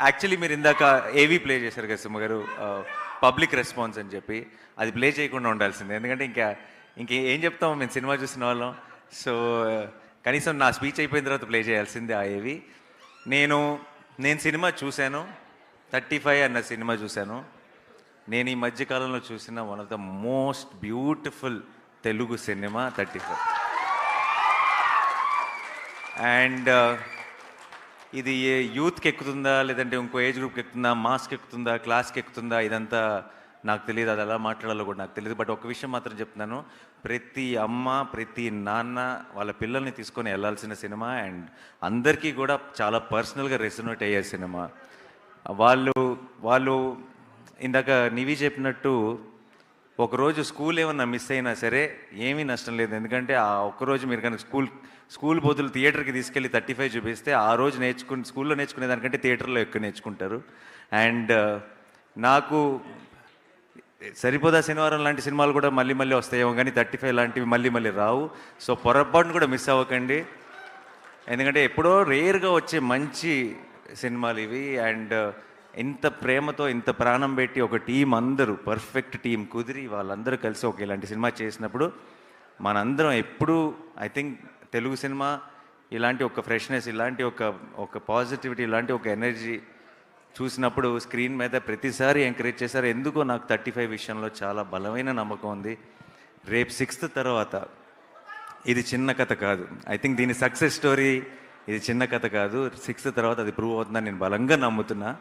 Actually మీరు ఇందాక ఏవీ ప్లే చేశారు కదా సింహ గారు, పబ్లిక్ రెస్పాన్స్ అని చెప్పి. అది ప్లే చేయకుండా ఉండాల్సిందే, ఎందుకంటే ఇంకేం చెప్తాము మేము సినిమా చూసిన వాళ్ళం. సో కనీసం నా స్పీచ్ అయిపోయిన తర్వాత ప్లే చేయాల్సిందే ఆ ఏవి. నేను నేను సినిమా చూశాను, 35 అన్న సినిమా చూశాను. నేను ఈ మధ్యకాలంలో చూసిన one of the most beautiful Telugu cinema 35. And ఇది యూత్కి ఎక్కుతుందా, లేదంటే ఇంకో ఏజ్ గ్రూప్కి ఎక్కుతుందా, మాస్కి ఎక్కుతుందా, క్లాస్కి ఎక్కుతుందా, ఇదంతా నాకు తెలియదు. అది ఎలా మాట్లాడాలో కూడా నాకు తెలియదు. బట్ ఒక విషయం మాత్రం చెప్తున్నాను, ప్రతి అమ్మ ప్రతి నాన్న వాళ్ళ పిల్లల్ని తీసుకొని వెళ్ళాల్సిన సినిమా. అండ్ అందరికీ కూడా చాలా పర్సనల్గా రెసొనేట్ అయ్యే సినిమా. వాళ్ళు వాళ్ళు ఇందాక నివి చెప్పినట్టు ఒకరోజు స్కూల్ ఏమన్నా మిస్ అయినా సరే ఏమీ నష్టం లేదు. ఎందుకంటే ఆ ఒక్కరోజు మీరు కనుక స్కూల్ బదులు థియేటర్కి తీసుకెళ్ళి 35 చూపిస్తే ఆ రోజు స్కూల్లో నేర్చుకునే దానికంటే థియేటర్లో ఎక్కువ నేర్చుకుంటారు. అండ్ నాకు సరిపోదా శనివారం లాంటి సినిమాలు కూడా మళ్ళీ మళ్ళీ వస్తాయేమో, కానీ 35 లాంటివి మళ్ళీ మళ్ళీ రావు. సో పొరపాటును కూడా మిస్ అవ్వకండి, ఎందుకంటే ఎప్పుడో రేర్గా వచ్చే మంచి సినిమాలు ఇవి. అండ్ ఇంత ప్రేమతో ఇంత ప్రాణం పెట్టి ఒక టీం, అందరూ పర్ఫెక్ట్ టీం కుదిరి వాళ్ళందరూ కలిసి ఒక ఇలాంటి సినిమా చేసినప్పుడు మనందరం ఎప్పుడూ ఐ థింక్ తెలుగు సినిమా ఇలాంటి ఒక ఫ్రెష్నెస్, ఇలాంటి ఒక పాజిటివిటీ, ఇలాంటి ఒక ఎనర్జీ చూసినప్పుడు స్క్రీన్ మీద ప్రతిసారి ఎంకరేజ్ చేశారు. ఎందుకో నాకు 35 విషయంలో చాలా బలమైన నమ్మకం ఉంది. రేపు 6th తర్వాత ఇది చిన్న కథ కాదు. ఐ థింక్ దీని సక్సెస్ స్టోరీ ఇది చిన్న కథ కాదు. 6th తర్వాత అది ప్రూవ్ అవుతుందని నేను బలంగా నమ్ముతున్నా.